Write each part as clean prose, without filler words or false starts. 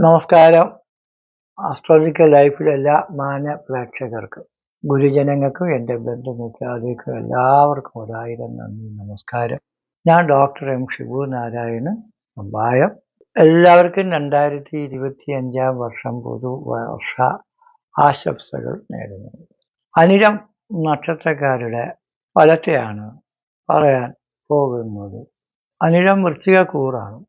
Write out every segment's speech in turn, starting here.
നമസ്കാരം. ആസ്ട്രോളജിക്കൽ ലൈഫിലെ എല്ലാ മാന്യ പ്രേക്ഷകർക്കും ഗുരുജനങ്ങൾക്കും എൻ്റെ ബന്ധുമിത്രാദികൾക്കും എല്ലാവർക്കും ഒരായിരം നന്ദി, നമസ്കാരം. ഞാൻ ഡോക്ടർ എം ഷിബു നാരായണൻ അമ്പായം. എല്ലാവർക്കും 2025 വർഷം പുതുവർഷ ആശംസകൾ നേരുന്നു. അനിഴം നക്ഷത്രക്കാരുടെ ഫലത്തെയാണ് പറയാൻ പോകുന്നത്. അനിഴം വൃശ്ചികക്കൂറാണ്.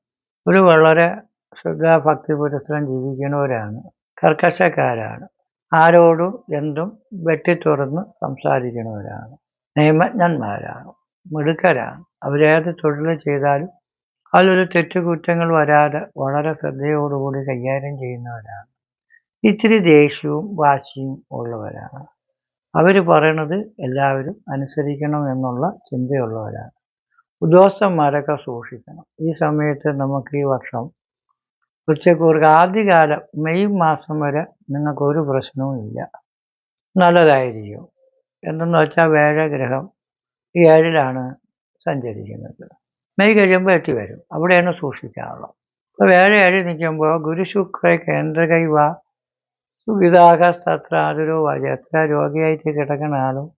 ഒരു വളരെ ശ്രദ്ധാഭക്തി പുരസ്സരം ജീവിക്കുന്നവരാണ്. കർക്കശക്കാരാണ്. ആരോടും എന്തും വെട്ടിത്തുറന്ന് സംസാരിക്കുന്നവരാണ്. നിയമജ്ഞന്മാരാണ്. മിടുക്കരാണ്. അവരേത് തൊഴിൽ ചെയ്താലും അതിലൊരു തെറ്റുകുറ്റങ്ങൾ വരാതെ വളരെ ശ്രദ്ധയോടുകൂടി കൈകാര്യം ചെയ്യുന്നവരാണ്. ഇത്തിരി ദേഷ്യവും വാശിയും ഉള്ളവരാണ്. അവർ പറയണത് എല്ലാവരും അനുസരിക്കണം എന്നുള്ള ചിന്തയുള്ളവരാണ്. ഉദ്യോഗസ്ഥന്മാരൊക്കെ സൂക്ഷിക്കണം. ഈ സമയത്ത് നമുക്ക് ഈ വർഷം വൃശ്ചികക്കൂറുകാർക്ക് ആദ്യകാലം മെയ് മാസം വരെ നിങ്ങൾക്കൊരു പ്രശ്നവും ഇല്ല, നല്ലതായിരിക്കും. എന്തെന്ന് വെച്ചാൽ വേഴഗ്രഹം 7-ലാണ് സഞ്ചരിക്കുന്നത്. മെയ് കഴിയുമ്പോൾ 8 വരും. അവിടെയാണ് സൂക്ഷിക്കാനുള്ളത്. അപ്പോൾ വേഴ 7 നിൽക്കുമ്പോൾ ഗുരുശുക്ര കേന്ദ്രകൈവ സുവിധാകസ്തത്രാതുരോ വാച, എത്ര രോഗിയായിട്ട് കിടക്കുന്ന ആളും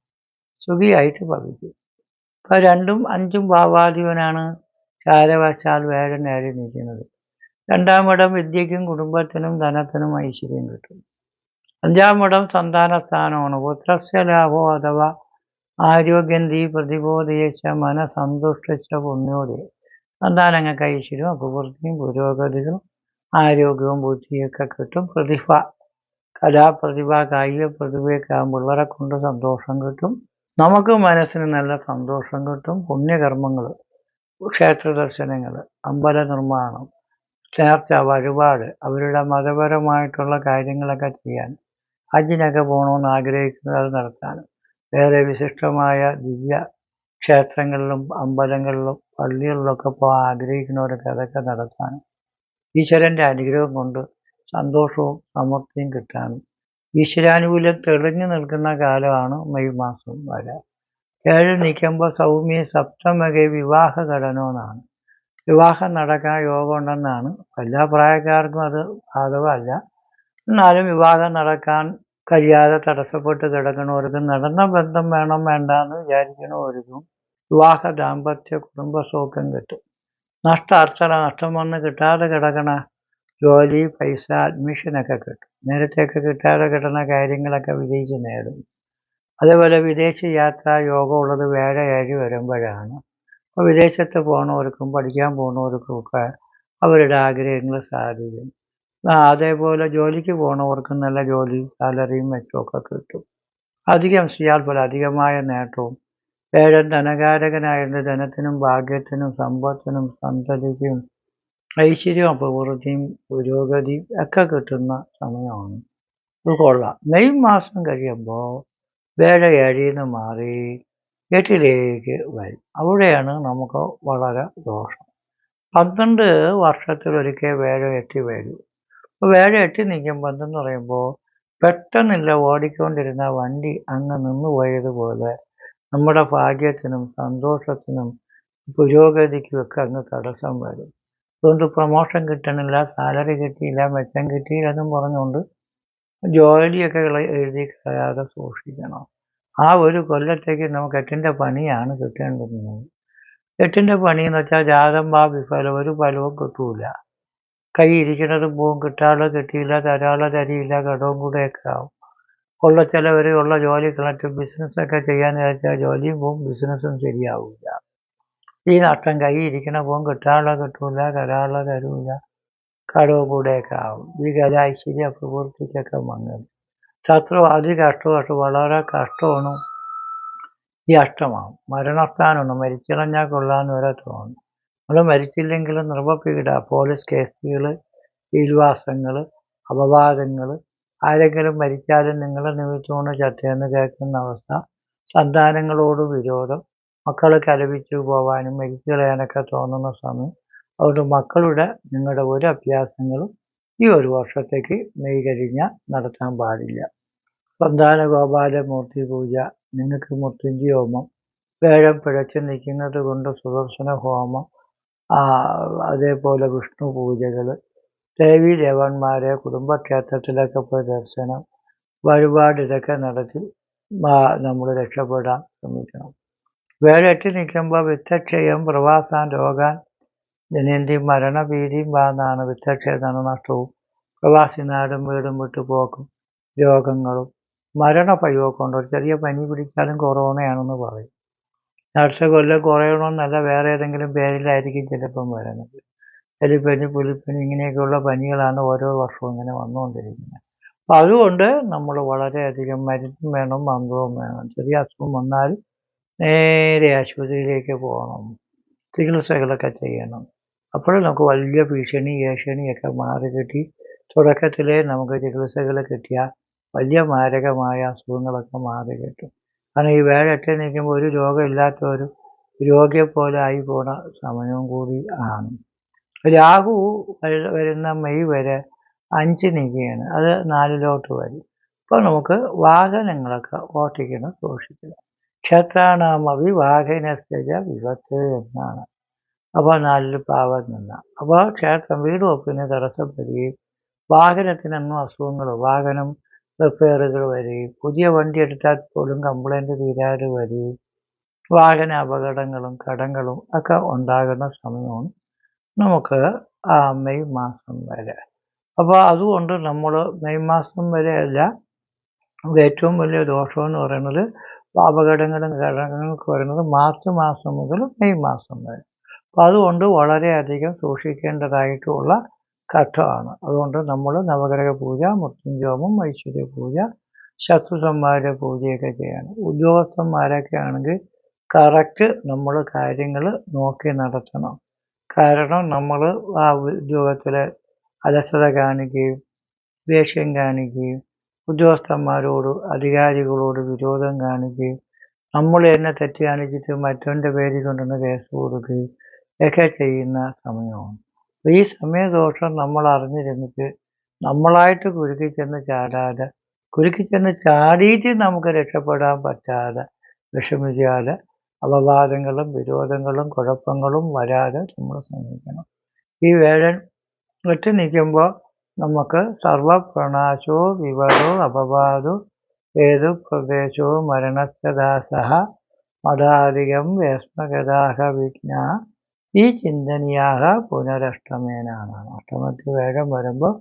സുഖിയായിട്ട് ഭവിക്കും. അപ്പോൾ 2ഉം 5ഉം ഭാവാധിപനാണ് ചാരവശാൽ വേഴൻ 7 നിൽക്കുന്നത്. 2ാം ഇടം വിദ്യയ്ക്കും കുടുംബത്തിനും ധനത്തിനും ഐശ്വര്യം കിട്ടും. 5ാം ഇടം സന്താനസ്ഥാനമാണ്. പുത്രസ്യ ലാഭോ അഥവാ ആരോഗ്യന്തി പ്രതിബോധയച്ച മനസന്തുഷ്ട പുണ്യോദയം. സന്താനങ്ങൾക്ക് ഐശ്വര്യവും അഭിവൃദ്ധിയും പുരോഗതികളും ആരോഗ്യവും ബുദ്ധിയൊക്കെ കിട്ടും. പ്രതിഭ, കലാപ്രതിഭ, കായിക പ്രതിഭയൊക്കെ ആകുമ്പോൾ പിള്ളേരെ കൊണ്ട് സന്തോഷം കിട്ടും. നമുക്ക് മനസ്സിന് നല്ല സന്തോഷം കിട്ടും. പുണ്യകർമ്മങ്ങൾ, ക്ഷേത്ര ദർശനങ്ങൾ, അമ്പല നിർമ്മാണം, നേർച്ച, വഴിപാട്, അവരുടെ മതപരമായിട്ടുള്ള കാര്യങ്ങളൊക്കെ ചെയ്യാൻ, ഹജ്ജിനൊക്കെ പോകണമെന്ന് ആഗ്രഹിക്കുന്നത് അത് നടത്താനും, വേറെ വിശിഷ്ടമായ ദിവ്യ ക്ഷേത്രങ്ങളിലും അമ്പലങ്ങളിലും പള്ളികളിലൊക്കെ പോകാൻ ആഗ്രഹിക്കുന്നവരൊക്കെ അതൊക്കെ നടത്താനും, ഈശ്വരൻ്റെ അനുഗ്രഹം കൊണ്ട് സന്തോഷവും സമൃദ്ധിയും കിട്ടാനും, ഈശ്വരാനുകൂല്യം തെളിഞ്ഞു നിൽക്കുന്ന കാലമാണ് മെയ് മാസം വരെ. 7 നിൽക്കുമ്പോൾ സൗമ്യ സപ്തമകെ വിവാഹ ഘടനമെന്നാണ്. വിവാഹം നടക്കാൻ യോഗം ഉണ്ടെന്നാണ്. എല്ലാ പ്രായക്കാർക്കും അത് ബാധകമല്ല. എന്നാലും വിവാഹം നടക്കാൻ കഴിയാതെ തടസ്സപ്പെട്ട് കിടക്കുന്നവർക്കും, നടന്ന ബന്ധം വേണം വേണ്ടാന്ന് വിചാരിക്കുന്നവർക്കും വിവാഹ ദാമ്പത്യ കുടുംബ സൗഖ്യം കിട്ടും. നഷ്ടം വന്ന് കിട്ടാതെ കിടക്കണ ജോലി, പൈസ, അഡ്മിഷനൊക്കെ കിട്ടും. നേരത്തെയൊക്കെ കിട്ടാതെ കിട്ടുന്ന കാര്യങ്ങളൊക്കെ വിജയിച്ച് നേടും. അതേപോലെ വിദേശ യാത്ര യോഗമുള്ളത് വേഴ 7 വരുമ്പോഴാണ്. അപ്പോൾ വിദേശത്ത് പോകുന്നവർക്കും പഠിക്കാൻ പോകുന്നവർക്കും ഒക്കെ അവരുടെ ആഗ്രഹങ്ങൾ സാധിക്കും. അതേപോലെ ജോലിക്ക് പോകുന്നവർക്കും നല്ല ജോലി, സാലറിയും മെച്ചമൊക്കെ കിട്ടും. അധികം അധികമായ നേട്ടവും. വേഴൻ ധനകാരകനായതുകൊണ്ട് ധനത്തിനും ഭാഗ്യത്തിനും സമ്പത്തിനും സന്തതിക്കും ഐശ്വര്യവും അഭിവൃദ്ധിയും പുരോഗതിയും ഒക്കെ കിട്ടുന്ന സമയമാണ്. ഇത് കൊള്ളാം. മെയ് മാസം കഴിയുമ്പോൾ വേഴ 7-ന്ന് മാറി 8-ലേക്ക് വരും. അവിടെയാണ് നമുക്ക് വളരെ ദോഷം. 12 വർഷത്തിലൊരിക്കൽ വേഴ 8 വരും. അപ്പോൾ വേഴ 8 നിൽക്കുമ്പോൾ എന്തെന്ന് പറയുമ്പോൾ പെട്ടെന്നില്ല ഓടിക്കൊണ്ടിരുന്ന വണ്ടി അങ്ങ് നിന്ന് പോയതുപോലെ നമ്മുടെ ഭാഗ്യത്തിനും സന്തോഷത്തിനും പുരോഗതിക്കും ഒക്കെ അങ്ങ് തടസ്സം വരും. അതുകൊണ്ട് പ്രൊമോഷൻ കിട്ടണില്ല, സാലറി കിട്ടിയില്ല, മെച്ചം കിട്ടിയില്ലെന്നും പറഞ്ഞുകൊണ്ട് ജോലിയൊക്കെ എഴുതി കളയാതെ സൂക്ഷിക്കണം. ആ ഒരു കൊല്ലത്തേക്ക് നമുക്ക് 8ൻ്റെ പണിയാണ് കിട്ടേണ്ടുന്നത്. 8ൻ്റെ പണിയെന്ന് വെച്ചാൽ ജാതം വിഫലം, ഒരു ഫലവും കിട്ടൂല. കൈ ഇരിക്കുന്നത് പോവും, കിട്ടാതെ കിട്ടിയില്ല, തരാതെ തരിയില്ല, കടവും കൂടെയൊക്കെ ആവും. ഉള്ള ചിലവർ ഉള്ള ജോലി കളക്ട് ബിസിനസ്സൊക്കെ ചെയ്യാൻ വെച്ചാൽ ജോലിയും പോവും, ബിസിനസ്സും ശരിയാവില്ല. ഈ നഷ്ടം കൈ ഇരിക്കണ പോവും, കിട്ടാതെ കിട്ടൂല, തരാതെ തരൂല, കടവും കൂടെയൊക്കെ ആവും. ഈ കല ഐശ്വര്യ പ്രവൃത്തിക്കൊക്കെ മങ്ങൽ. ശത്രു കഷ്ടമാണ്, വളരെ കഷ്ടമാണ്. ഈ അഷ്ടമാവും. മരണസ്ഥാനമാണ്. മരിച്ചിളഞ്ഞാൽ കൊള്ളാമെന്ന് വരെ തോന്നും. നമ്മൾ മരിച്ചില്ലെങ്കിലും നിർവപ്പീഡ, പോലീസ് കേസുകൾ, കീഴ്വാസങ്ങൾ, അപവാദങ്ങൾ, ആരെങ്കിലും മരിച്ചാലും നിങ്ങളെ നിമിത്തമാണ് ചത്തയെന്ന് കേൾക്കുന്ന അവസ്ഥ, സന്താനങ്ങളോട് വിരോധം, മക്കൾ കലപിച്ചു പോവാനും മരിച്ചു കളയാനൊക്കെ തോന്നുന്ന സമയം. അതുകൊണ്ട് മക്കളുടെ നിങ്ങളുടെ ഒരു അഭ്യാസങ്ങളും ഈ ഒരു വർഷത്തേക്ക് മെയ് കഴിഞ്ഞാൽ നടത്താൻ പാടില്ല. സന്താന ഗോപാലമൂർത്തി പൂജ, നിങ്ങൾക്ക് മൃത്യുഞ്ജയ ഹോമം, വേഴം പിഴച്ചു നിൽക്കുന്നത് കൊണ്ട് സുദർശന ഹോമം, അതേപോലെ വിഷ്ണു പൂജകൾ, ദേവീ ദേവന്മാരെ കുടുംബക്ഷേത്രത്തിലൊക്കെ പോയി ദർശനം, വഴിപാട് ഇതൊക്കെ നടത്തി നമ്മൾ രക്ഷപ്പെടാൻ ശ്രമിക്കണം. വേഴെട്ടി നിൽക്കുമ്പോൾ വിത്തക്ഷയം പ്രവാസാൻ രോഗാൻ ജനന്തി മരണഭീതിയും വാന്നാണ്. വിത്തക്ഷയ ധനനഷ്ടവും പ്രവാസി നാടും വീടും വിട്ടു പോക്കും രോഗങ്ങളും മരണഭയമൊക്കെ ഉണ്ട്. ഒരു ചെറിയ പനി പിടിച്ചാലും കൊറോണയാണെന്ന് പറയും. അടുത്ത കൊല്ലം കുറയണമെന്നല്ല, വേറെ ഏതെങ്കിലും പേരിലായിരിക്കും ചിലപ്പം വരുന്നത്. എലിപ്പനി, പുലിപ്പനി ഇങ്ങനെയൊക്കെയുള്ള പനികളാണ് ഓരോ വർഷവും ഇങ്ങനെ വന്നുകൊണ്ടിരിക്കുന്നത്. അപ്പം അതുകൊണ്ട് നമ്മൾ വളരെയധികം മരുന്നും വേണം, മന്ത്രവും വേണം. ചെറിയ അസുഖം വന്നാൽ നേരെ ആശുപത്രിയിലേക്ക് പോകണം, ചികിത്സകളൊക്കെ ചെയ്യണം. അപ്പോൾ നമുക്ക് വലിയ ഭീഷണി ഏഷണിയൊക്കെ മാറി കിട്ടി. തുടക്കത്തിലേ നമുക്ക് ചികിത്സകൾ കിട്ടിയാൽ വലിയ മാരകമായ അസുഖങ്ങളൊക്കെ മാറി കിട്ടും. കാരണം ഈ വേഴെട്ടി നിൽക്കുമ്പോൾ ഒരു രോഗമില്ലാത്ത ഒരു രോഗിയെ പോലെ ആയി പോണ സമയവും കൂടി ആണ്. രാഹു വരുന്ന മെയ് വരെ 5 നിൽക്കുകയാണ്, അത് 4 വരും. അപ്പോൾ നമുക്ക് വാഹനങ്ങളൊക്കെ ഓട്ടിക്കണം, സൂക്ഷിക്കണം. ക്ഷേത്രാണാമവി വാഹനസ്ഥ വിപത്ത് എന്നാണ്. അപ്പോൾ 4 പാവം നിന്ന അപ്പോൾ ക്ഷേത്രം വീട് വെപ്പിന് തടസ്സപ്പെടുകയും വാഹനത്തിനൊന്നും അസുഖങ്ങൾ, വാഹനം റിപ്പയറുകൾ വരികയും പുതിയ വണ്ടി എടുത്താൽ പോലും കംപ്ലൈൻറ്റ് തീരാതെ വരികയും വാഹന അപകടങ്ങളും കടങ്ങളും ഒക്കെ ഉണ്ടാകുന്ന സമയമാണ് നമുക്ക് മെയ് മാസം വരെ. അപ്പോൾ അതുകൊണ്ട് നമ്മൾ മെയ് മാസം വരെയല്ല, ഏറ്റവും വലിയ ദോഷമെന്ന് പറയുന്നത് അപകടങ്ങളും കടങ്ങൾക്ക് വരുന്നത് മാർച്ച് മാസം മുതൽ മെയ് മാസം വരെ. അപ്പോൾ അതുകൊണ്ട് വളരെയധികം സൂക്ഷിക്കേണ്ടതായിട്ടുള്ള ഘട്ടമാണ്. അതുകൊണ്ട് നമ്മൾ നവഗ്രഹ പൂജ, മൃത്യുഞ്ജോമം, ഐശ്വര്യ പൂജ, ശത്രുസംഹാര പൂജയൊക്കെ ചെയ്യണം. ഉദ്യോഗസ്ഥന്മാരൊക്കെ ആണെങ്കിൽ കറക്റ്റ് നമ്മൾ കാര്യങ്ങൾ നോക്കി നടത്തണം. കാരണം നമ്മൾ ആ ഉദ്യോഗത്തിൽ അലസത കാണിക്കുകയും ദേഷ്യം കാണിക്കുകയും ഉദ്യോഗസ്ഥന്മാരോട് അധികാരികളോട് വിരോധം കാണിക്കുകയും നമ്മൾ തന്നെ തെറ്റ് കാണിച്ചിട്ട് മറ്റവൻ്റെ പേരിൽ കൊണ്ടുവന്ന് കേസ് കൊടുക്കുകയും ഒക്കെ ചെയ്യുന്ന സമയമാണ്. ഈ സമയദോഷം നമ്മൾ അറിഞ്ഞിരുന്നിട്ട് നമ്മളായിട്ട് കുരുക്കി ചെന്ന് ചാടാതെ, കുരുക്കി ചെന്ന് ചാടിയിട്ട് നമുക്ക് രക്ഷപ്പെടാൻ പറ്റാതെ വിഷമിക്കാതെ അപവാദങ്ങളും വിരോധങ്ങളും കുഴപ്പങ്ങളും വരാതെ നമ്മൾ ശ്രമിക്കണം. ഈ വേഴൻ വെട്ടി നിൽക്കുമ്പോൾ നമുക്ക് സർവപ്രണാശോ വിവരോ അപവാദോ ഏതു പ്രദേശോ മരണസ്ഥദാസഹ മതാധികം വേസ്മഗതാഹ വിഘ്ന ഈ ചിന്തനീയാഹ പുനരഷ്ടമേനാണ്. അഷ്ടമത്തിൽ വേഴം വരുമ്പോൾ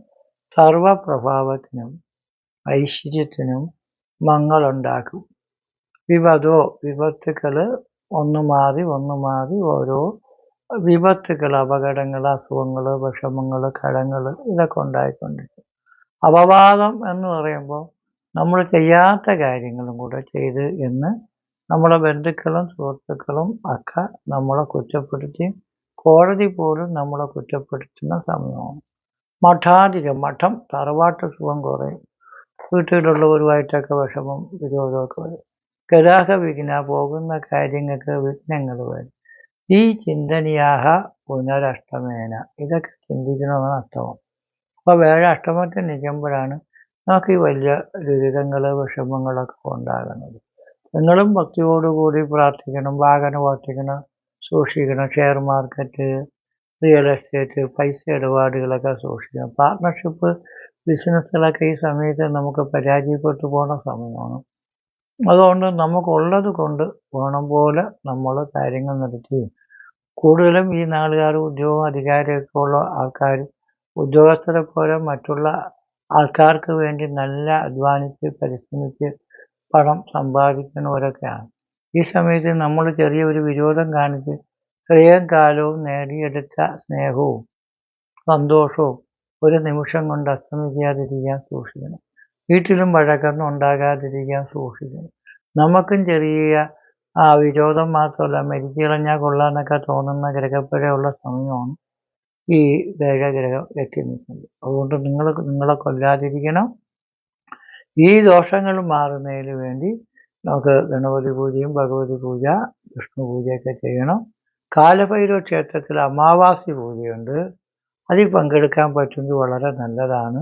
സർവപ്രഭാവത്തിനും ഐശ്വര്യത്തിനും മങ്ങളുണ്ടാക്കും. വിപതോ വിപത്തുക്കൾ ഒന്ന് മാറി ഓരോ വിപത്തുക്കൾ, അപകടങ്ങൾ, അസുഖങ്ങൾ, വിഷമങ്ങൾ, കടങ്ങൾ ഇതൊക്കെ ഉണ്ടായിക്കൊണ്ടിരിക്കും. അപവാദം എന്ന് പറയുമ്പോൾ നമ്മൾ ചെയ്യാത്ത കാര്യങ്ങളും കൂടെ ചെയ്ത് എന്ന് നമ്മളെ ബന്ധുക്കളും സുഹൃത്തുക്കളും ഒക്കെ നമ്മളെ കുറ്റപ്പെടുത്തി, കോടതി പോലും നമ്മളെ കുറ്റപ്പെടുത്തുന്ന സമയമാണ്. മഠാധികം, മഠം തറവാട്ട് സുഖം കുറയും, വീട്ടിലുള്ളവരുമായിട്ടൊക്കെ വിഷമം വിരോധമൊക്കെ വരും. ഗതാഗ വിഘ്ന, പോകുന്ന കാര്യങ്ങൾക്ക് വിഘ്നങ്ങൾ വരും. ഈ ചിന്തനീയാഹ പുനരഷ്ടമേന, ഇതൊക്കെ ചിന്തിക്കണമെന്ന് അഷ്ടമം. അപ്പോൾ വേഴ അഷ്ടമത്തിൽ നിൽക്കുമ്പോഴാണ് നമുക്ക് ഈ വലിയ ദുരിതങ്ങൾ വിഷമങ്ങളൊക്കെ ഉണ്ടാകുന്നത്. നിങ്ങളും ഭക്തിയോടുകൂടി പ്രാർത്ഥിക്കണം, വാഹനം ഓട്ടിക്കണം, സൂക്ഷിക്കണം. ഷെയർ മാർക്കറ്റ്, റിയൽ എസ്റ്റേറ്റ്, പൈസ ഇടപാടുകളൊക്കെ സൂക്ഷിക്കണം. പാർട്ട്ണർഷിപ്പ് ബിസിനസ്സുകളൊക്കെ ഈ സമയത്ത് നമുക്ക് പരാജയപ്പെട്ടു പോകുന്ന സമയമാണ്. അതുകൊണ്ട് നമുക്കുള്ളത് കൊണ്ട് വേണം പോലെ നമ്മൾ കാര്യങ്ങൾ നടത്തി, കൂടുതലും ഈ നാളുകാർ ഉദ്യോഗം അധികാരമൊക്കെ ഉള്ള ആൾക്കാർ ഉദ്യോഗസ്ഥരെ പോലെ മറ്റുള്ള ആൾക്കാർക്ക് വേണ്ടി നല്ല അധ്വാനിച്ച് പരിശ്രമിച്ച് പണം സമ്പാദിക്കുന്നവരൊക്കെയാണ്. ഈ സമയത്ത് നമ്മൾ ചെറിയൊരു വിരോധം കാണിച്ച് ഇത്രയും കാലവും നേടിയെടുത്ത സ്നേഹവും സന്തോഷവും ഒരു നിമിഷം കൊണ്ട് അസ്തമിക്കാതിരിക്കാൻ സൂക്ഷിക്കണം. വീട്ടിലും വഴക്കൊന്നും ഉണ്ടാകാതിരിക്കാൻ സൂക്ഷിക്കണം. നമുക്കും ചെറിയ വിരോധം മാത്രമല്ല, മരിച്ചു കളഞ്ഞാൽ കൊള്ളാമെന്നൊക്കെ തോന്നുന്ന ഗ്രഹപ്പിഴയുള്ള സമയമാണ് ഈ വേഴഗ്രഹം എത്തി നിൽക്കുന്നത്. അതുകൊണ്ട് നിങ്ങളെ കൊല്ലാതിരിക്കണം. ഈ ദോഷങ്ങൾ മാറുന്നതിന് വേണ്ടി നമുക്ക് ഗണപതി പൂജയും ഭഗവതി പൂജ, വിഷ്ണു പൂജയൊക്കെ ചെയ്യണം. കാലഭൈരവ ക്ഷേത്രത്തിൽ അമാവാസി പൂജയുണ്ട്, അതിൽ പങ്കെടുക്കാൻ പറ്റുമെങ്കിൽ വളരെ നല്ലതാണ്.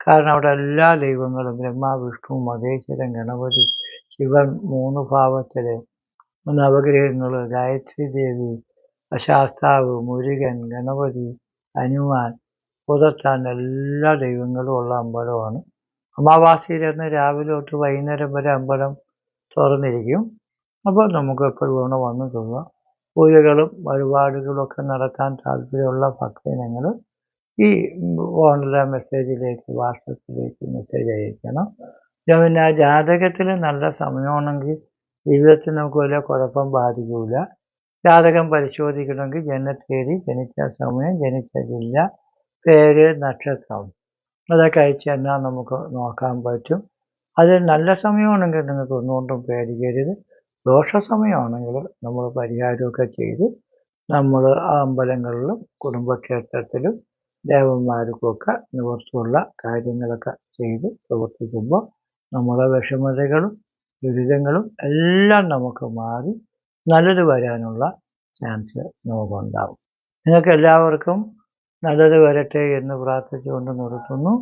കാരണം അവിടെ എല്ലാ ദൈവങ്ങളും ബ്രഹ്മ, വിഷ്ണു, മഹേശ്വരൻ, ഗണപതി, ശിവൻ 3 ഭാവത്തിൽ, നവഗ്രഹങ്ങൾ, ഗായത്രി ദേവി, ശാസ്താവ്, മുരുകൻ, ഗണപതി, ഹനുമാൻ, പുതത്താൻ എല്ലാ ദൈവങ്ങളും ഉള്ള അമ്പലമാണ്. അമാവാസിയിലന്ന് രാവിലെ തൊട്ട് വൈകുന്നേരം വരെ അമ്പലം തുറന്നിരിക്കും. അപ്പോൾ നമുക്ക് എപ്പോഴും ഇവിടെ വന്ന് തൊഴുക. പൂജകളും വഴിപാടുകളും ഒക്കെ നടത്താൻ താല്പര്യമുള്ള ഭക്തജനങ്ങൾ ഈ ഫോണിലെ മെസ്സേജിലേക്ക് വാട്സപ്പിലേക്ക് മെസ്സേജ് അയക്കണം. പിന്നെ ജാതകത്തിൽ നല്ല സമയമാണെങ്കിൽ ജീവിതത്തിൽ നമുക്ക് വലിയ കുഴപ്പം ബാധിക്കില്ല. ജാതകം പരിശോധിക്കണമെങ്കിൽ ജനനത്തീയതി, ജനിച്ച സമയം, ജനിച്ച ജില്ല, പേര്, നക്ഷത്രം അതൊക്കെ അയച്ചു തന്നാൽ നമുക്ക് നോക്കാൻ പറ്റും. അത് നല്ല സമയമാണെങ്കിൽ നിങ്ങൾക്ക് ഒന്നുകൊണ്ടും പേടിക്കരുത്. ദോഷ സമയമാണെങ്കിൽ നമ്മൾ പരിഹാരമൊക്കെ ചെയ്ത് നമ്മൾ അമ്പലങ്ങളിലും കുടുംബക്ഷേത്രത്തിലും ദേവന്മാർക്കുമൊക്കെ നിവർത്തിയുള്ള കാര്യങ്ങളൊക്കെ ചെയ്ത് പ്രവർത്തിക്കുമ്പോൾ നമ്മുടെ വിഷമതകളും ദുരിതങ്ങളും എല്ലാം നമുക്ക് മാറി നല്ലത് വരാനുള്ള ചാൻസ് നമുക്കുണ്ടാവും. നിങ്ങൾക്ക് എല്ലാവർക്കും നല്ലത് വരട്ടെ എന്ന് പ്രാർത്ഥിച്ചുകൊണ്ട് നിർത്തുന്നു.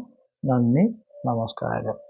നന്ദി, നമസ്കാരം.